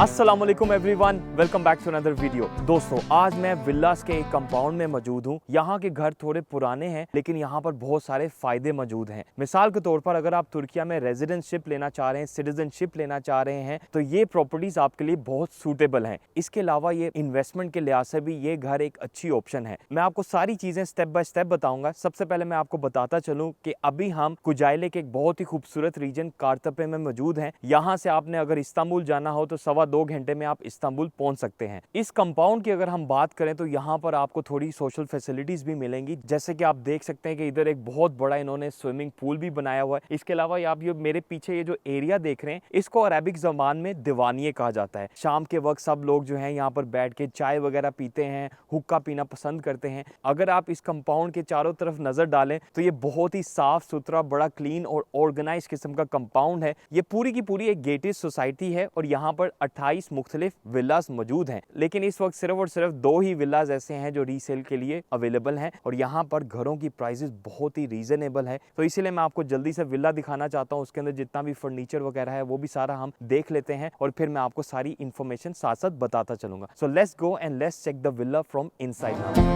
अस्सलाम वालेकुम everyone, welcome back to another video. दोस्तों, आज मैं विल्लास के एक कंपाउंड में मौजूद हूँ। यहाँ के घर थोड़े पुराने हैं, लेकिन यहाँ पर बहुत सारे फायदे मौजूद हैं। मिसाल के तौर पर अगर आप तुर्किया में रेजिडेंटशिप लेना चाह रहे हैं, सिटीजनशिप लेना चाह रहे हैं, तो ये प्रॉपर्टीज आपके लिए बहुत सूटेबल हैं। इसके अलावा ये इन्वेस्टमेंट के लिहाज से भी ये घर एक अच्छी ऑप्शन है। मैं आपको सारी चीजें स्टेप बाय स्टेप बताऊंगा। सबसे पहले मैं आपको बताता चलूँ कि अभी हम कुजाइले के एक बहुत ही खूबसूरत रीजन कारतपे में मौजूद हैं। यहाँ से आपने अगर इस्तांबुल जाना हो तो 2 घंटे में आप इस्तांबुल पहुंच सकते हैं। इस कंपाउंड की अगर हम बात करें तो यहाँ पर आपको थोड़ी सोशल फैसिलिटीज भी मिलेंगी, जैसे कि आप देख सकते हैं कि इधर एक बहुत बड़ा इन्होंने स्विमिंग पूल भी बनाया हुआ है। इसके अलावा आप ये मेरे पीछे ये जो एरिया देख रहे हैं, इसको अरेबिक ज़बान में दीवानिये कहा जाता है। शाम के वक्त सब लोग जो है यहाँ पर बैठ के चाय वगैरह पीते हैं, हुक्का पीना पसंद करते हैं। अगर आप इस कंपाउंड के चारों तरफ नजर डालें तो ये बहुत ही साफ सुथरा, बड़ा क्लीन और ऑर्गेनाइज किस्म का कंपाउंड है। ये पूरी की पूरी एक गेटेड सोसाइटी है और यहाँ पर 28 मुख्तलिफ विलास मौजूद हैं। लेकिन इस वक्त सिर्फ और सिर्फ 2 ही विलास ऐसे हैं जो रीसेल के लिए अवेलेबल हैं और यहाँ पर घरों की प्राइसेस बहुत ही रीजनेबल है। तो इसीलिए मैं आपको जल्दी से विला दिखाना चाहता हूँ। उसके अंदर जितना भी फर्नीचर वगैरह है वो भी सारा हम देख लेते हैं और फिर मैं आपको सारी इंफॉर्मेशन साथ साथ बताता चलूंगा। So let's go and let's check the villa from inside now.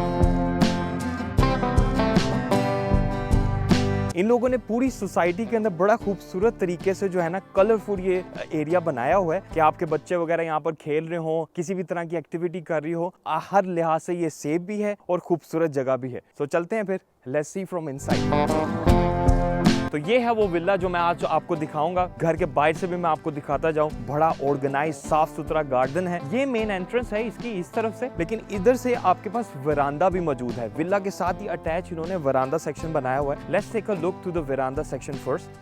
इन लोगों ने पूरी सोसाइटी के अंदर बड़ा खूबसूरत तरीके से जो है ना कलरफुल ये एरिया बनाया हुआ है कि आपके बच्चे वगैरह यहाँ पर खेल रहे हो, किसी भी तरह की एक्टिविटी कर रही हो, हर लिहाज से ये सेफ भी है और खूबसूरत जगह भी है। तो चलते हैं फिर, लेट्स सी फ्रॉम इनसाइड। तो ये है वो विला जो मैं आज आपको दिखाऊंगा। घर के बाहर से भी मैं आपको दिखाता जाऊं। बड़ा ऑर्गेनाइज साफ सुथरा गार्डन है। ये मेन एंट्रेंस है इसकी इस तरफ से, लेकिन इधर से आपके पास वरांडा भी मौजूद है। विला के साथ ही अटैच इन्होंने वरांडा सेक्शन बनाया हुआ है। Let's take a look to the veranda section first.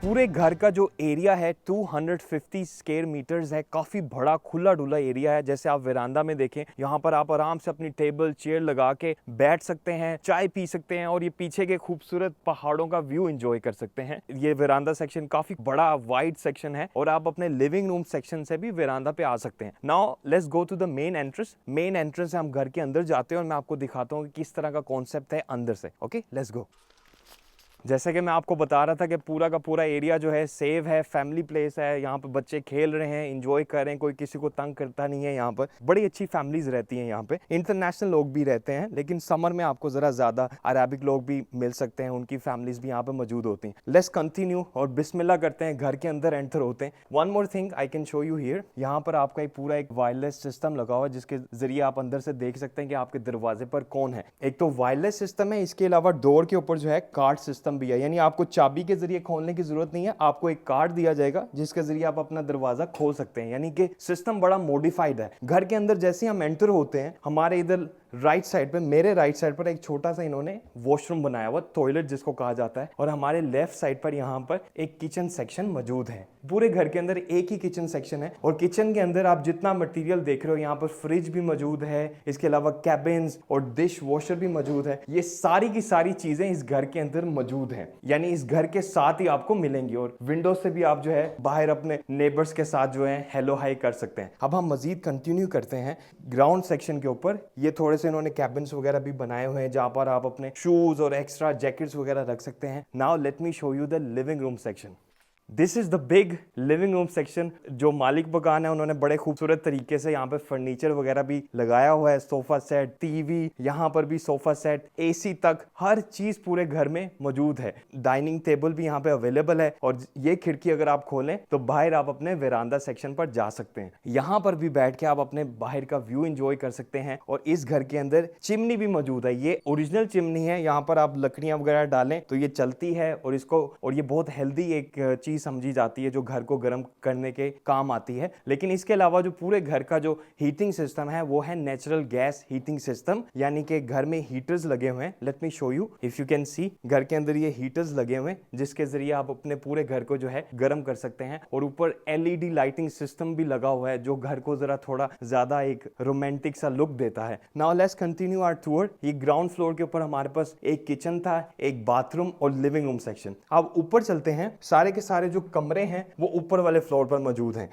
पूरे घर का जो एरिया है 250 स्क्वायर मीटर्स है। काफी बड़ा खुला डुला एरिया है। जैसे आप वेरांडा में देखें, यहाँ पर आप आराम से अपनी टेबल चेयर लगा के बैठ सकते हैं, चाय पी सकते हैं और ये पीछे के खूबसूरत पहाड़ों का व्यू एंजॉय कर सकते हैं। ये वेरांडा सेक्शन काफी बड़ा वाइड सेक्शन है और आप अपने लिविंग रूम सेक्शन से भी वेरांडा पे आ सकते हैं। Now let's go to the main entrance. Main entrance से हम घर के अंदर जाते हैं और मैं आपको दिखाता हूँ कि किस तरह का कॉन्सेप्ट है अंदर से। Okay, let's go. जैसे कि मैं आपको बता रहा था कि पूरा का पूरा एरिया जो है सेव है, फैमिली प्लेस है। यहाँ पर बच्चे खेल रहे हैं, एंजॉय कर रहे हैं, कोई किसी को तंग करता नहीं है। यहाँ पर बड़ी अच्छी फैमिलीज रहती हैं। यहाँ पे इंटरनेशनल लोग भी रहते हैं, लेकिन समर में आपको जरा ज्यादा अरेबिक लोग भी मिल सकते हैं, उनकी फैमिलीज भी यहाँ पे मौजूद होती हैं। लेट्स कंटिन्यू और बिस्मिल्लाह करते हैं, घर के अंदर एंटर होते हैं। One more thing I can show you here. यहाँ पर आपका पूरा एक वायरलेस सिस्टम लगा हुआ है, जिसके जरिए आप अंदर से देख सकते हैं कि आपके दरवाजे पर कौन है। एक तो वायरलेस सिस्टम है, इसके अलावा डोर के ऊपर जो है कार्ड सिस्टम भी है, यानी आपको चाबी के जरिए खोलने की जरूरत नहीं है। आपको एक कार्ड दिया जाएगा जिसके जरिए आप अपना दरवाजा खोल सकते हैं। यानी कि सिस्टम बड़ा मॉडिफाइड है। घर के अंदर जैसे हम एंटर होते हैं, हमारे इधर राइट साइड पे, मेरे राइट साइड पर एक छोटा सा इन्होंने वॉशरूम बनाया हुआ, टॉयलेट जिसको कहा जाता है, और हमारे लेफ्ट साइड पर यहाँ पर एक किचन सेक्शन मौजूद है। पूरे घर के अंदर एक ही किचन सेक्शन है और किचन के अंदर आप जितना मटेरियल देख रहे हो, यहाँ पर फ्रिज भी मौजूद है, इसके अलावा कैबिन्स और डिश वॉशर भी मौजूद है। ये सारी की सारी चीजें इस घर के अंदर मौजूद हैं, यानी इस घर के साथ ही आपको मिलेंगी। और विंडो से भी आप जो है बाहर अपने नेबर्स के साथ जो है हेलो हाई कर सकते हैं। अब हम मजीद कंटिन्यू करते हैं ग्राउंड सेक्शन के ऊपर। ये थोड़े से इन्होंने कैबिन्स वगैरह भी बनाए हुए हैं जहां पर आप अपने शूज और एक्स्ट्रा जैकेट्स वगैरह रख सकते हैं। Now let me show you the living room section. This is the big living room section. जो मालिक बगान है उन्होंने बड़े खूबसूरत तरीके से यहाँ पे फर्नीचर वगैरह भी लगाया हुआ है। सोफा सेट, टीवी, यहाँ पर भी सोफा सेट, एसी तक हर चीज पूरे घर में मौजूद है। डाइनिंग टेबल भी यहाँ पे अवेलेबल है और ये खिड़की अगर आप खोलें तो बाहर आप अपने वेरांडा सेक्शन पर जा सकते हैं। यहाँ पर भी बैठ के आप अपने बाहर का व्यू एंजॉय कर सकते हैं। और इस घर के अंदर चिमनी भी मौजूद है। ये ओरिजिनल चिमनी है, यहाँ पर आप लकड़ियां वगैरह डालें तो ये चलती है और ये बहुत हेल्दी एक चीज समझी जाती है जो घर को गर्म करने के काम आती है। लेकिन इसके अलावा जो पूरे घर का जो हीटिंग सिस्टम है वो है नेचुरल गैस हीटिंग सिस्टम, यानी कि घर में हीटर्स लगे हुए हैं। Let me show you, if you can see, घर के अंदर ये हीटर्स लगे हुए हैं जिसके जरिए आप अपने पूरे घर को जो है गर्म कर सकते हैं। और ऊपर एलईडी लाइटिंग सिस्टम भी लगा हुआ है जो घर को जरा थोड़ा ज्यादा एक रोमांटिक सा लुक देता है। Now let's continue our tour. ये ग्राउंड फ्लोर के ऊपर हमारे पास एक किचन था, एक बाथरूम और लिविंग रूम सेक्शन। अब ऊपर चलते हैं। सारे के सारे जो कमरे हैं वो ऊपर वाले फ्लोर पर मौजूद हैं।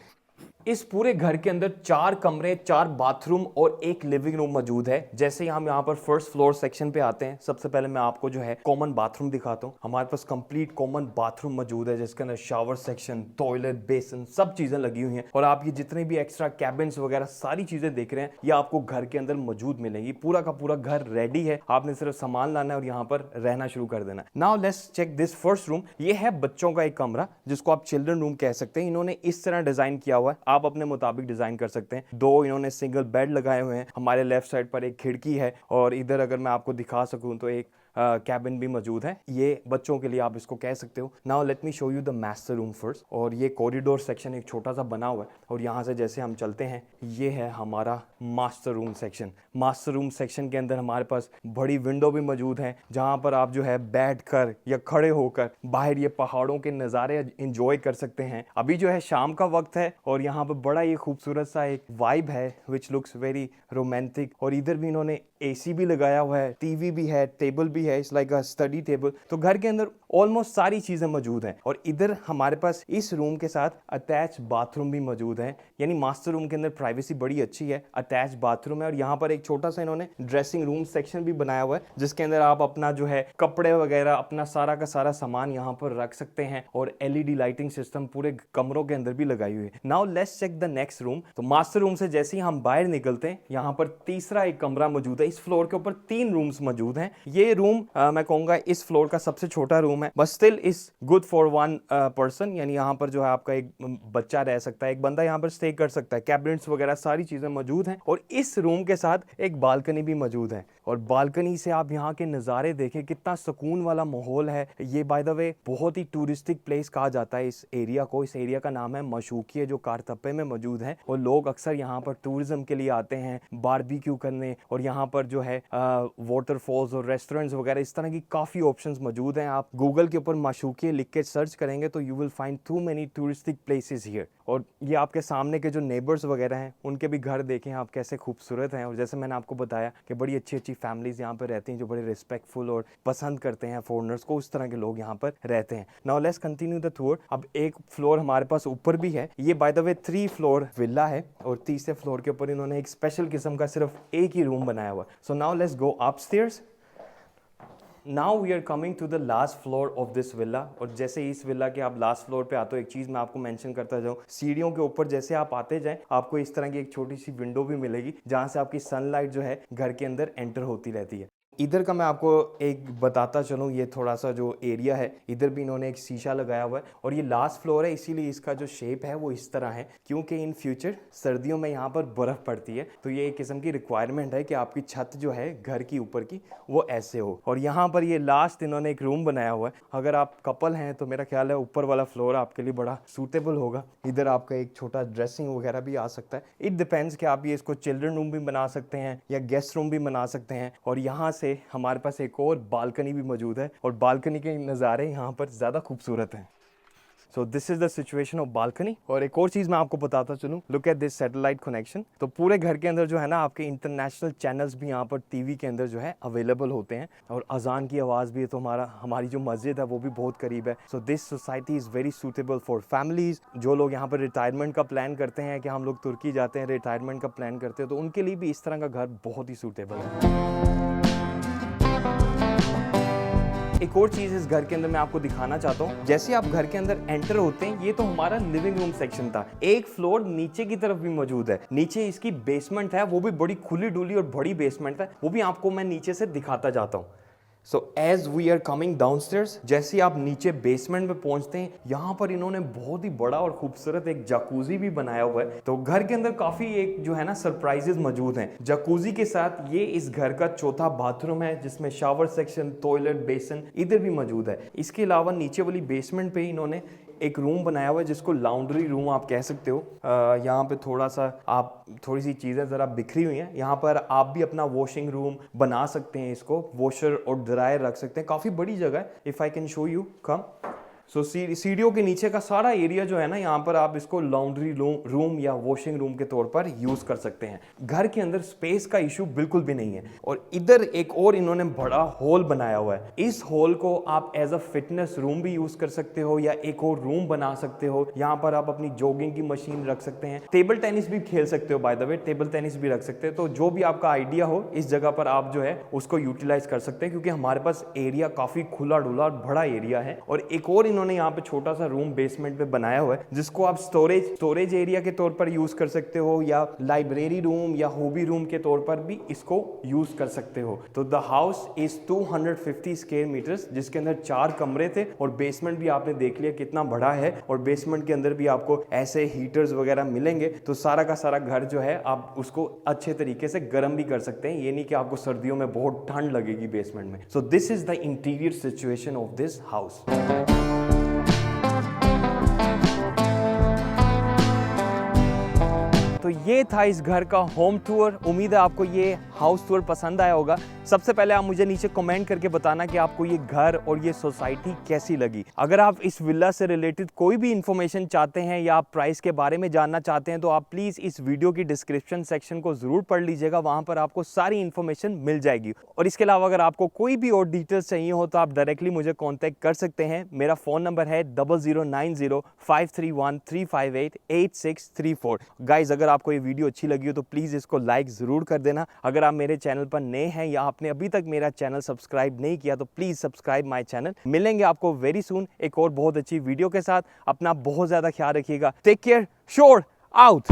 इस पूरे घर के अंदर 4 कमरे, 4 बाथरूम और एक लिविंग रूम मौजूद है। जैसे हम यहाँ पर फर्स्ट फ्लोर सेक्शन पे आते हैं, सबसे पहले मैं आपको जो है कॉमन बाथरूम दिखाता हूँ। हमारे पास कंप्लीट कॉमन बाथरूम मौजूद है जिसके अंदर शावर सेक्शन, टॉयलेट, बेसिन सब चीजें लगी हुई हैं। और आप ये जितने भी एक्स्ट्रा कैबिन्स वगैरह सारी चीजें देख रहे हैं ये आपको घर के अंदर मौजूद मिलेंगी। पूरा का पूरा घर रेडी है, आपने सिर्फ सामान लाना है और यहाँ पर रहना शुरू कर देना। Now let's check this first room. ये है बच्चों का एक कमरा जिसको आप चिल्ड्रन रूम कह सकते हैं। इन्होंने इस तरह डिजाइन किया हुआ है, आप अपने मुताबिक डिजाइन कर सकते हैं। 2 इन्होंने सिंगल बेड लगाए हुए हैं। हमारे लेफ्ट साइड पर एक खिड़की है और इधर अगर मैं आपको दिखा सकूं तो एक कैबिन भी मौजूद है। ये बच्चों के लिए आप इसको कह सकते हो। Now let me show you the master room first. और ये कॉरिडोर सेक्शन एक छोटा सा बना हुआ है और यहाँ से जैसे हम चलते हैं ये है हमारा master room section. Master room section के अंदर हमारे पास बड़ी विंडो भी मौजूद है जहाँ पर आप जो है बैठ कर या खड़े होकर बाहर ये पहाड़ों के नज़ारे इंजॉय कर सकते हैं। अभी जो है शाम का वक्त है और यहाँ पर बड़ा ये खूबसूरत सा एक वाइब है विच लुक्स वेरी रोमांटिक। और इधर भी इन्होंने एसी भी लगाया हुआ है, टीवी भी है, टेबल भी है, it's like a study table. तो घर के अंदर ऑलमोस्ट सारी चीजें मौजूद हैं। और इधर हमारे पास इस रूम के साथ अटैच बाथरूम भी मौजूद है, यानी मास्टर रूम के अंदर प्राइवेसी बड़ी अच्छी है। अटैच बाथरूम है और यहाँ पर एक छोटा सा इन्होंने ड्रेसिंग रूम सेक्शन भी बनाया हुआ है जिसके अंदर आप अपना जो है कपड़े वगैरह अपना सारा का सारा सामान यहाँ पर रख सकते हैं। और एलईडी लाइटिंग सिस्टम पूरे कमरों के अंदर भी लगाई हुई है। Now let's check the next room. तो मास्टर रूम से जैसे ही हम बाहर निकलते हैं यहाँ पर तीसरा एक कमरा मौजूद है। इस फ्लोर के ऊपर 3 रूम्स मौजूद हैं। ये रूम मैं कहूंगा इस फ्लोर का सबसे छोटा रूम है, but still is good for 1 person, यानी यहाँ पर जो है आपका एक बच्चा रह सकता है, एक बंदा यहाँ पर स्टे कर सकता है। कैबिनेट्स वगैरह सारी चीजें मौजूद हैं। और इस रूम के साथ एक बालकनी भी मौजूद है और बालकनी से आप यहाँ के नज़ारे देखें, कितना सुकून वाला माहौल है। ये बाय द वे बहुत ही टूरिस्टिक प्लेस कहा जाता है इस एरिया को। इस एरिया का नाम है मशूकिया जो कारतप्पे में मौजूद है। और लोग अक्सर यहाँ पर टूरिज्म के लिए आते हैं, बारबेक्यू करने। और यहाँ पर जो है वाटरफॉल्स और रेस्टोरेंट्स वगैरह इस तरह की काफ़ी ऑप्शंस मौजूद हैं। आप गूगल के ऊपर मशूकिया लिख के सर्च करेंगे तो you will find too many touristic places here. और ये आपके सामने के जो नेबर्स वगैरह हैं उनके भी घर देखें आप कैसे खूबसूरत हैं। और जैसे मैंने आपको बताया कि बड़ी अच्छी अच्छी फैमिलीज यहाँ पर रहती हैं जो बड़े रिस्पेक्टफुल और पसंद करते हैं फॉरेनर्स को, उस तरह के लोग यहाँ पर रहते हैं। Now let's continue the tour. अब एक फ्लोर हमारे पास ऊपर भी है। ये by the way 3 floor villa है और तीसरे फ्लोर के ऊपर इन्होंने एक स्पेशल किस्म का सिर्फ एक ही रूम बनाया हुआ। So now let's go upstairs. Now we are coming to the last floor of this villa. और जैसे इस विला के आप लास्ट फ्लोर पे आते हो, एक चीज़ मैं आपको मेंशन करता जाऊँ, सीढ़ियों के ऊपर जैसे आप आते जाएं आपको इस तरह की एक छोटी सी विंडो भी मिलेगी जहाँ से आपकी सनलाइट जो है घर के अंदर एंटर होती रहती है। इधर का मैं आपको एक बताता चलूँ, ये थोड़ा सा जो एरिया है इधर भी इन्होंने एक शीशा लगाया हुआ है। और ये लास्ट फ्लोर है इसीलिए इसका जो शेप है वो इस तरह है, क्योंकि इन फ्यूचर सर्दियों में यहाँ पर बर्फ़ पड़ती है तो ये एक किस्म की रिक्वायरमेंट है कि आपकी छत जो है घर की ऊपर की वो ऐसे हो। और यहाँ पर ये लास्ट इन्होंने एक रूम बनाया हुआ है। अगर आप कपल हैं तो मेरा ख्याल है ऊपर वाला फ्लोर आपके लिए बड़ा सूटेबल होगा। इधर आपका एक छोटा ड्रेसिंग वगैरह भी आ सकता है। इट डिपेंड्स कि आप ये इसको चिल्ड्रन रूम भी बना सकते हैं या गेस्ट रूम भी बना सकते हैं। और यहाँ से हमारे पास एक और बालकनी भी मौजूद है और बालकनी के नज़ारे यहाँ पर ज़्यादा खूबसूरत हैं। So this is the situation of balcony. और एक और चीज़ मैं आपको बताता चलूँ, look at this satellite connection. तो पूरे घर के अंदर जो है ना आपके इंटरनेशनल चैनल्स भी यहाँ पर टीवी के अंदर जो है अवेलेबल होते हैं। और अजान की आवाज़ भी है तो हमारी जो मस्जिद है वो भी बहुत करीब है। So this society is very suitable for families. जो लोग यहाँ पर रिटायरमेंट का प्लान करते हैं कि हम लोग तुर्की जाते हैं रिटायरमेंट का प्लान करते हैं तो उनके लिए भी इस तरह का घर बहुत ही सूटेबल है। एक और चीज़ इस घर के अंदर मैं आपको दिखाना चाहता हूँ। जैसे आप घर के अंदर एंटर होते हैं, ये तो हमारा लिविंग रूम सेक्शन था। एक फ्लोर नीचे की तरफ भी मौजूद है। नीचे इसकी बेसमेंट है, वो भी बड़ी खुली डुली और बड़ी बेसमेंट है। वो भी आपको मैं नीचे से दिखाता जाता हूँ। So as we are coming downstairs, जैसे ही आप नीचे बेसमेंट में पहुंचते हैं यहाँ पर इन्होंने बहुत ही बड़ा और खूबसूरत एक जकूजी भी बनाया हुआ है। तो घर के अंदर काफी एक जो है ना सरप्राइजेस मौजूद हैं। जकूजी के साथ ये इस घर का चौथा बाथरूम है जिसमें शावर सेक्शन, टॉयलेट, बेसिन इधर भी मौजूद है। इसके अलावा नीचे वाली बेसमेंट पे इन्होंने एक रूम बनाया हुआ है जिसको लाउंड्री रूम आप कह सकते हो। यहाँ पे थोड़ा सा आप थोड़ी सी चीज़ें ज़रा बिखरी हुई हैं। यहाँ पर आप भी अपना वॉशिंग रूम बना सकते हैं, इसको वॉशर और ड्रायर रख सकते हैं। काफ़ी बड़ी जगह है। If I can show you, come. So सीढ़ियों के नीचे का सारा एरिया जो है ना, यहाँ पर आप इसको लॉन्ड्री रूम या वॉशिंग रूम के तौर पर यूज कर सकते हैं। घर के अंदर स्पेस का इशू बिल्कुल भी नहीं है। और इधर एक और इन्होंने बड़ा हॉल बनाया हुआ है। इस हॉल को आप एज अ फिटनेस रूम भी यूज कर सकते हो या एक और रूम बना सकते हो। यहाँ पर आप अपनी जॉगिंग की मशीन रख सकते हैं, टेबल टेनिस भी खेल सकते हो, by the way table tennis भी रख सकते हैं। तो जो भी आपका आइडिया हो इस जगह पर आप जो है उसको यूटिलाइज कर सकते हैं, क्योंकि हमारे पास एरिया काफी खुला डुला बड़ा एरिया है। और एक और इन्होंने यहाँ पे छोटा सा रूम बेसमेंट में बनाया हुआ है, जिसको आप स्टोरेज एरिया के तौर पर यूज कर सकते हो या लाइब्रेरी रूम या हॉबी रूम के तौर पर भी इसको यूज कर सकते हो। तो the house is 250 square metres, जिसके अंदर 4 कमरे थे और बेसमेंट भी आपने देख लिया कितना बड़ा है। और बेसमेंट के अंदर भी आपको ऐसे हीटर्स वगैरह मिलेंगे, तो सारा का सारा घर जो है आप उसको अच्छे तरीके से गर्म भी कर सकते हैं। ये नहीं कि आपको सर्दियों में बहुत ठंड लगेगी बेसमेंट में। So this is the interior situation of this house. तो ये था इस घर का होम टूर। उम्मीद है आपको ये हाउस टूर पसंद आया होगा। सबसे पहले आप मुझे नीचे कमेंट करके बताना कि आपको ये घर और ये सोसाइटी कैसी लगी। अगर आप इस विला से रिलेटेड कोई भी इंफॉर्मेशन चाहते हैं या आप प्राइस के बारे में जानना चाहते हैं, तो आप प्लीज इस वीडियो की डिस्क्रिप्शन सेक्शन को जरूर पढ़ लीजिएगा। वहां पर आपको सारी इंफॉर्मेशन मिल जाएगी। और इसके अलावा अगर आपको कोई भी और डिटेल्स चाहिए हो तो आप डायरेक्टली मुझे कॉन्टैक्ट कर सकते हैं। मेरा फोन नंबर है 00905313588634। गाइज, अगर आपको ये वीडियो अच्छी लगी हो तो प्लीज इसको लाइक जरूर कर देना। अगर आप मेरे चैनल पर नए हैं या आपने अभी तक मेरा चैनल सब्सक्राइब नहीं किया तो प्लीज सब्सक्राइब माय चैनल। मिलेंगे आपको वेरी सून एक और बहुत अच्छी वीडियो के साथ। अपना बहुत ज्यादा ख्याल रखिएगा। Take care. Shout out.